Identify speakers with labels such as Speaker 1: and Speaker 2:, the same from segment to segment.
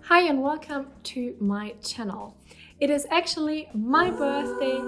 Speaker 1: Hi and welcome to my channel. It is actually my birthday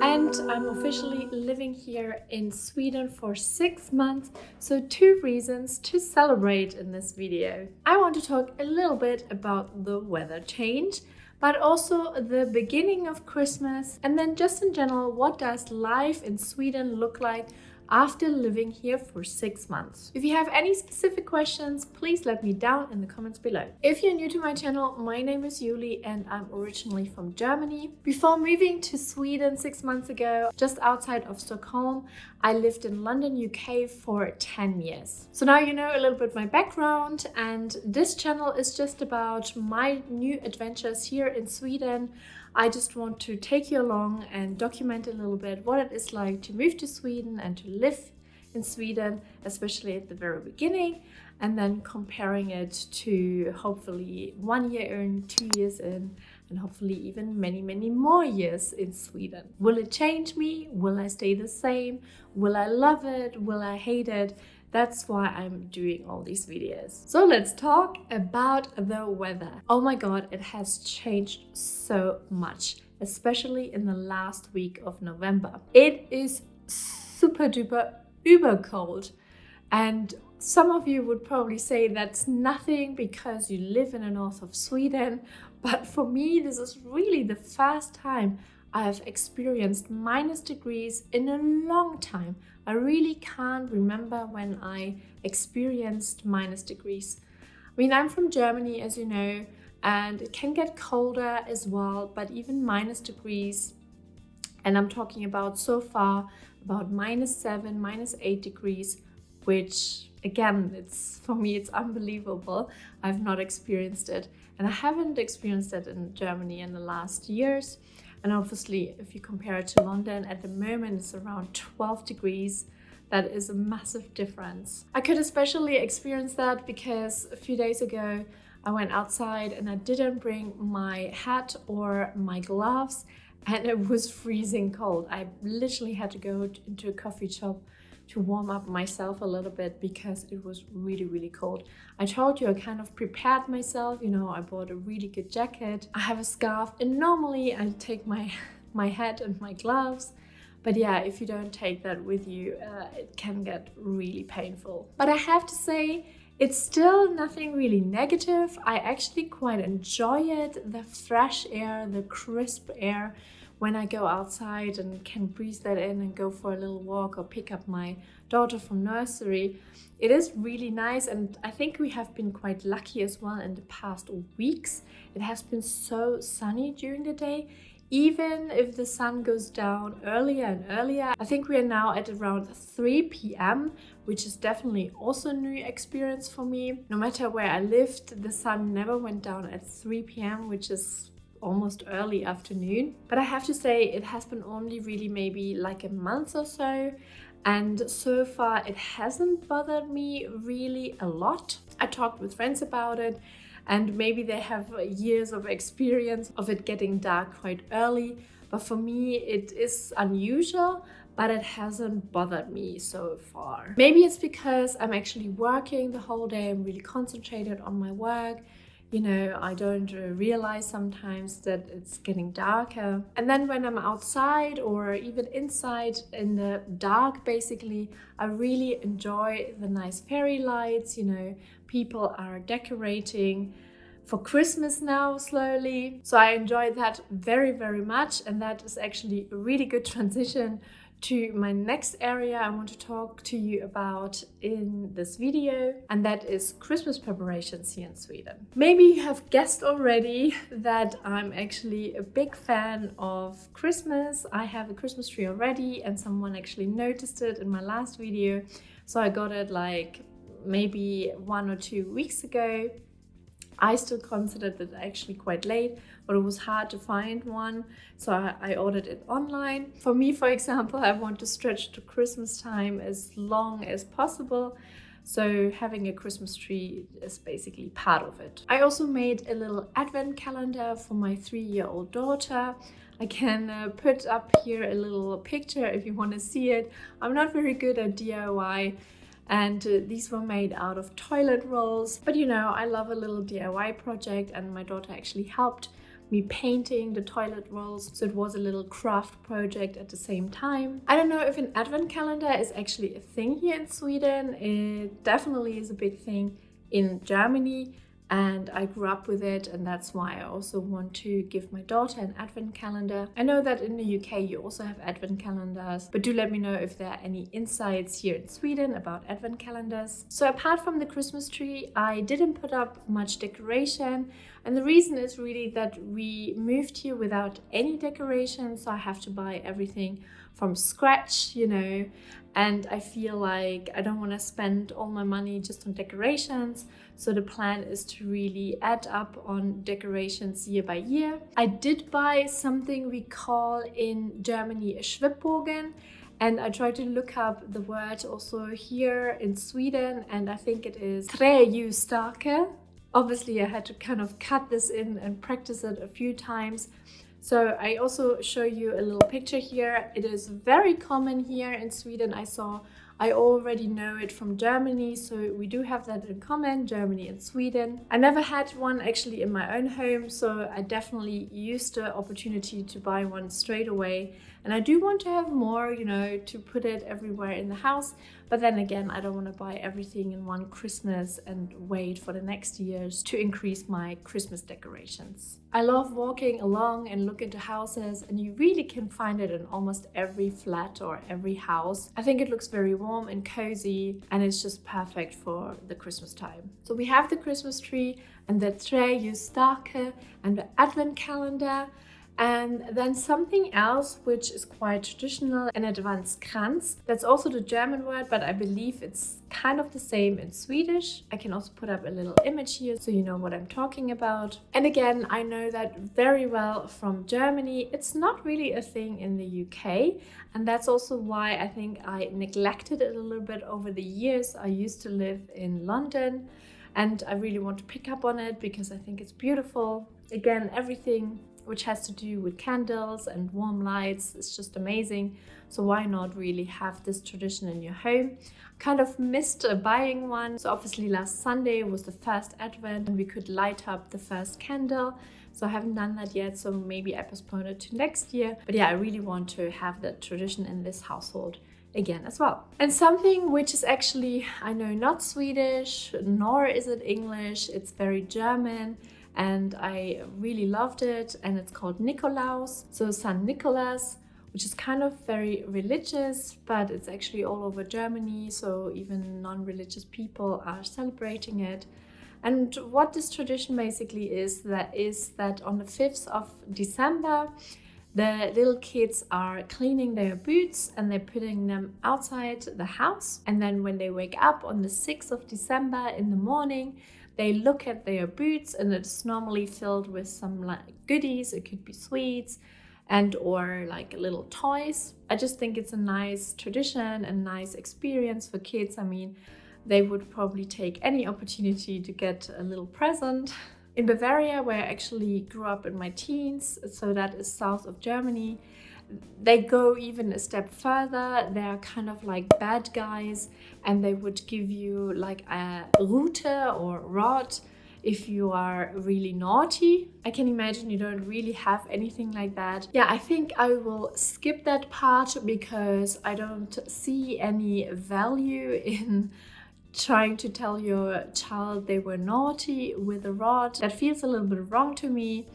Speaker 1: and I'm officially living here in Sweden for 6 months, so 2 reasons to celebrate in this video. I want to talk a little bit about the weather change, but also the beginning of Christmas, and then just in general, what does life in Sweden look like after living here for 6 months. If you have any specific questions, please let me down in the comments below. If you're new to my channel, my name is Julie and I'm originally from Germany. Before moving to Sweden 6 months ago, just outside of Stockholm, I lived in London, UK for 10 years. So now you know a little bit my background, and this channel is just about my new adventures here in Sweden. I just want to take you along and document a little bit what it is like to move to Sweden and to live in Sweden, especially at the very beginning, and then comparing it to hopefully 1 year in, 2 years in, and hopefully even many more years in Sweden. Will it change me? Will I stay the same? Will I love it? Will I hate it? That's why I'm doing all these videos. So let's talk about the weather. Oh my god, it has changed so much, especially in the last week of November. It is super duper uber cold, and some of you would probably say that's nothing because you live in the north of Sweden, but for me this is really the first time I have experienced minus degrees in a long time. I really can't remember when I experienced minus degrees. I mean, I'm from Germany, as you know, and it can get colder as well, but even minus degrees, and I'm talking about so far about -7, -8 degrees, which again, for me, it's unbelievable. I've not experienced it, and I haven't experienced it in Germany in the last years. And obviously, if you compare it to London, at the moment it's around 12 degrees. That is a massive difference. I could especially experience that because a few days ago I went outside and I didn't bring my hat or my gloves, and it was freezing cold. I literally had to go into a coffee shop to warm up myself a little bit because it was really cold. I told you I kind of prepared myself, you know, I bought a really good jacket. I have a scarf, and normally I take my hat and my gloves. But yeah, if you don't take that with you, it can get really painful. But I have to say, it's still nothing really negative. I actually quite enjoy it, the fresh air, the crisp air, when I go outside and can breathe that in and go for a little walk or pick up my daughter from nursery. It is really nice, and I think we have been quite lucky as well in the past weeks. It has been so sunny during the day, even if the sun goes down earlier and earlier. I think we are now at around 3 p.m., which is definitely also a new experience for me. No matter where I lived, the sun never went down at 3 p.m., which is almost early afternoon. But I have to say, it has been only really maybe like a month or so, and so far it hasn't bothered me really a lot. I talked with friends about it, and maybe they have years of experience of it getting dark quite early, but for me it is unusual, but it hasn't bothered me so far. Maybe it's because I'm actually working the whole day, I'm really concentrated on my work. You know, I don't realize sometimes that it's getting darker. And then when I'm outside or even inside in the dark, basically, I really enjoy the nice fairy lights. You know, people are decorating for Christmas now slowly. So I enjoy that very much. And that is actually a really good transition to my next area I want to talk to you about in this video, and that is Christmas preparations here in Sweden. Maybe you have guessed already that I'm actually a big fan of Christmas. I have a Christmas tree already, and someone actually noticed it in my last video. So I got it like maybe 1 or 2 weeks ago. I still considered it actually quite late, but it was hard to find one, so I ordered it online. For me, for example, I want to stretch to Christmas time as long as possible, so having a Christmas tree is basically part of it. I also made a little advent calendar for my 3-year-old daughter. I can put up here a little picture if you want to see it. I'm not very good at DIY And these were made out of toilet rolls. But you know, I love a little DIY project, and my daughter actually helped me painting the toilet rolls, so it was a little craft project at the same time. I don't know if an advent calendar is actually a thing here in Sweden. It definitely is a big thing in Germany, and I grew up with it, and that's why I also want to give my daughter an advent calendar. I know that in the UK you also have advent calendars, but do let me know if there are any insights here in Sweden about advent calendars. So apart from the Christmas tree, I didn't put up much decoration, and the reason is really that we moved here without any decoration, so I have to buy everything from scratch, you know, and I feel like I don't want to spend all my money just on decorations. So the plan is to really add up on decorations year by year. I did buy something we call in Germany a Schwibbogen, and I tried to look up the word also here in Sweden, and I think it is träljusstake. Obviously I had to kind of cut this in and practice it a few times. So I also show you a little picture here. It is very common here in Sweden. I already know it from Germany, so we do have that in common, Germany and Sweden. I never had one actually in my own home, so I definitely used the opportunity to buy one straight away. And I do want to have more, you know, to put it everywhere in the house. But then again, I don't want to buy everything in one Christmas and wait for the next years to increase my Christmas decorations. I love walking along and look into houses, and you really can find it in almost every flat or every house. I think it looks very warm and cozy, and it's just perfect for the Christmas time. So we have the Christmas tree and the träljusstake and the advent calendar. And then something else which is quite traditional, an Adventskranz. That's also the German word, but I believe it's kind of the same in Swedish. I can also put up a little image here so you know what I'm talking about. And again, I know that very well from Germany. It's not really a thing in the UK, and that's also why I think I neglected it a little bit over the years. I used to live in London, and I really want to pick up on it because I think it's beautiful. Again, everything which has to do with candles and warm lights. It's just amazing. So why not really have this tradition in your home? Kind of missed buying one. So obviously last Sunday was the first Advent and we could light up the first candle. So I haven't done that yet, so maybe I postpone it to next year. But yeah, I really want to have that tradition in this household again as well. And something which is actually, I know, not Swedish, nor is it English, it's very German. And I really loved it, and it's called Nikolaus, so Saint Nicholas, which is kind of very religious, but it's actually all over Germany, so even non-religious people are celebrating it. And what this tradition basically is that on the 5th of December, the little kids are cleaning their boots and they're putting them outside the house. And then when they wake up on the 6th of December in the morning, they look at their boots, and it's normally filled with some like goodies. It could be sweets and or like little toys. I just think it's a nice tradition and nice experience for kids. I mean, they would probably take any opportunity to get a little present. In Bavaria, where I actually grew up in my teens, so that is south of Germany, they go even a step further. They're kind of like bad guys, and they would give you like a Rute or rod if you are really naughty. I can imagine you don't really have anything like that. Yeah, I think I will skip that part because I don't see any value in trying to tell your child they were naughty with a rod. That feels a little bit wrong to me.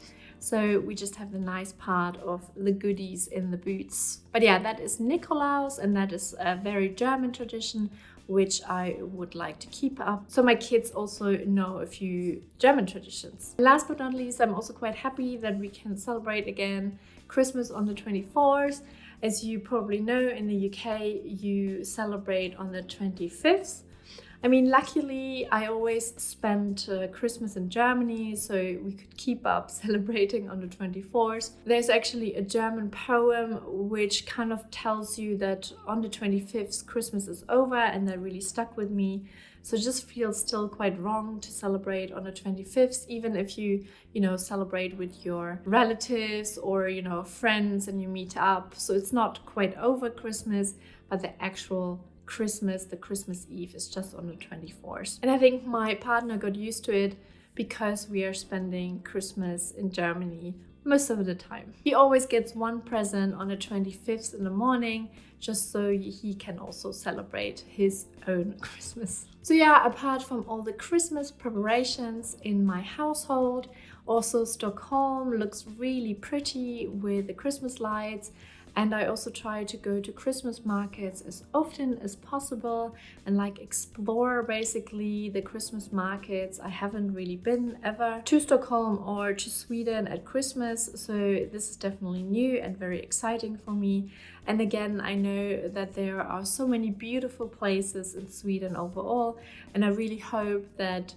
Speaker 1: So we just have the nice part of the goodies in the boots. But yeah, that is Nikolaus, and that is a very German tradition, which I would like to keep up. So my kids also know a few German traditions. Last but not least, I'm also quite happy that we can celebrate again Christmas on the 24th. As you probably know, in the UK, you celebrate on the 25th. I mean, luckily, I always spent Christmas in Germany, so we could keep up celebrating on the 24th. There's actually a German poem which kind of tells you that on the 25th, Christmas is over, and that really stuck with me. So it just feels still quite wrong to celebrate on the 25th, even if you celebrate with your relatives or, friends and you meet up. So it's not quite over Christmas, but the actual Christmas, the Christmas Eve, is just on the 24th. And I think my partner got used to it because we are spending Christmas in Germany most of the time. He always gets one present on the 25th in the morning, just so he can also celebrate his own Christmas. So yeah, apart from all the Christmas preparations in my household, also Stockholm looks really pretty with the Christmas lights. And I also try to go to Christmas markets as often as possible and like explore basically the Christmas markets. I haven't really been ever to Stockholm or to Sweden at Christmas, so this is definitely new and very exciting for me. And again, I know that there are so many beautiful places in Sweden overall, and I really hope that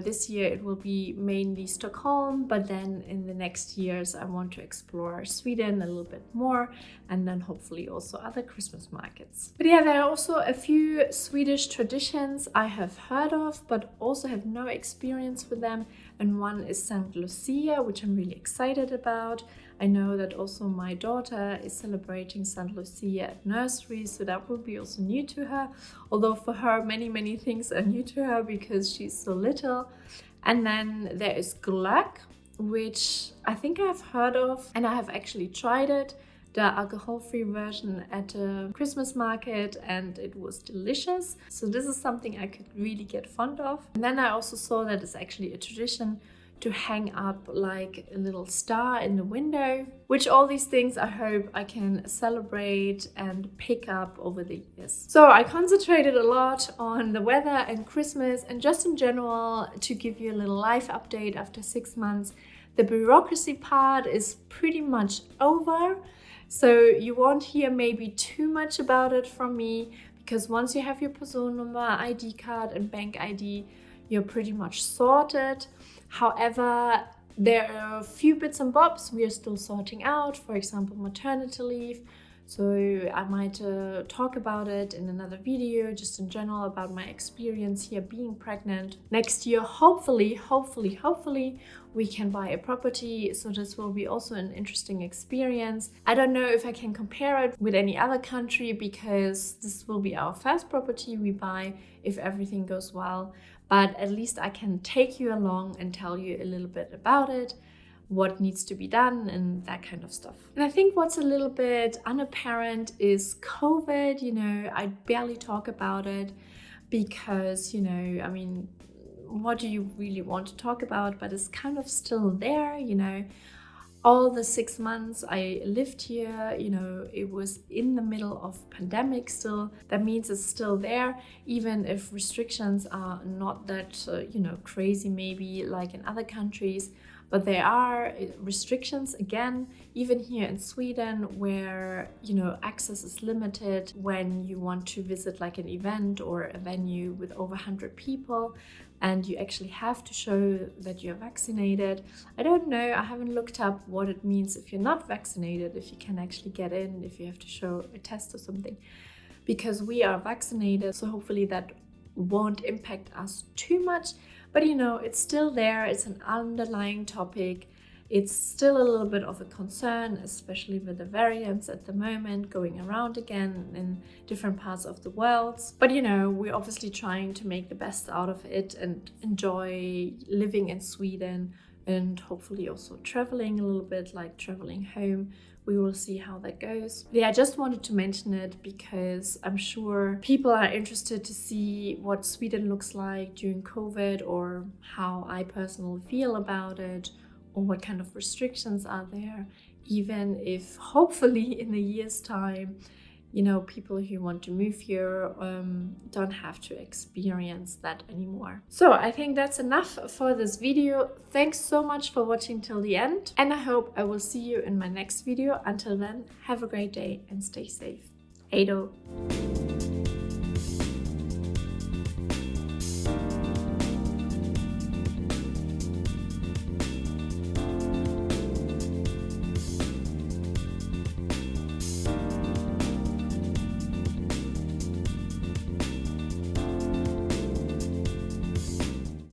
Speaker 1: this year it will be mainly Stockholm, but then in the next years I want to explore Sweden a little bit more, and then hopefully also other Christmas markets. But yeah, there are also a few Swedish traditions I have heard of, but also have no experience with them. And one is St. Lucia, which I'm really excited about. I know that also my daughter is celebrating St. Lucia at nursery, so that will be also new to her. Although for her, many things are new to her because she's so little. And then there is Glögg, which I think I've heard of, and I have actually tried it, the alcohol-free version at a Christmas market, and it was delicious. So this is something I could really get fond of. And then I also saw that it's actually a tradition to hang up like a little star in the window, which all these things I hope I can celebrate and pick up over the years. So I concentrated a lot on the weather and Christmas and just in general to give you a little life update after 6 months. The bureaucracy part is pretty much over, so you won't hear maybe too much about it from me, because once you have your Personennummer, ID card and bank ID, you're pretty much sorted. However, there are a few bits and bobs we are still sorting out, for example, maternity leave. So I might talk about it in another video, just in general about my experience here being pregnant. Next year, hopefully, we can buy a property. So this will be also an interesting experience. I don't know if I can compare it with any other country because this will be our first property we buy if everything goes well. But at least I can take you along and tell you a little bit about it, what needs to be done and that kind of stuff. And I think what's a little bit unapparent is COVID. I barely talk about it because, what do you really want to talk about? But it's kind of still there, All the 6 months I lived here, it was in the middle of pandemic still. That means it's still there, even if restrictions are not that, crazy maybe like in other countries. But there are restrictions, again, even here in Sweden, where, access is limited when you want to visit like an event or a venue with over 100 people. And you actually have to show that you're vaccinated. I don't know, I haven't looked up what it means if you're not vaccinated, if you can actually get in, if you have to show a test or something. Because we are vaccinated, so hopefully that won't impact us too much. But it's still there, it's an underlying topic. It's still a little bit of a concern, especially with the variants at the moment going around again in different parts of the world. But we're obviously trying to make the best out of it and enjoy living in Sweden and hopefully also traveling a little bit, like traveling home. We will see how that goes. But yeah, I just wanted to mention it because I'm sure people are interested to see what Sweden looks like during COVID, or how I personally feel about it, or what kind of restrictions are there, even if hopefully in a year's time, people who want to move here don't have to experience that anymore. So I think that's enough for this video. Thanks so much for watching till the end, and I hope I will see you in my next video. Until then, have a great day and stay safe. Hej då!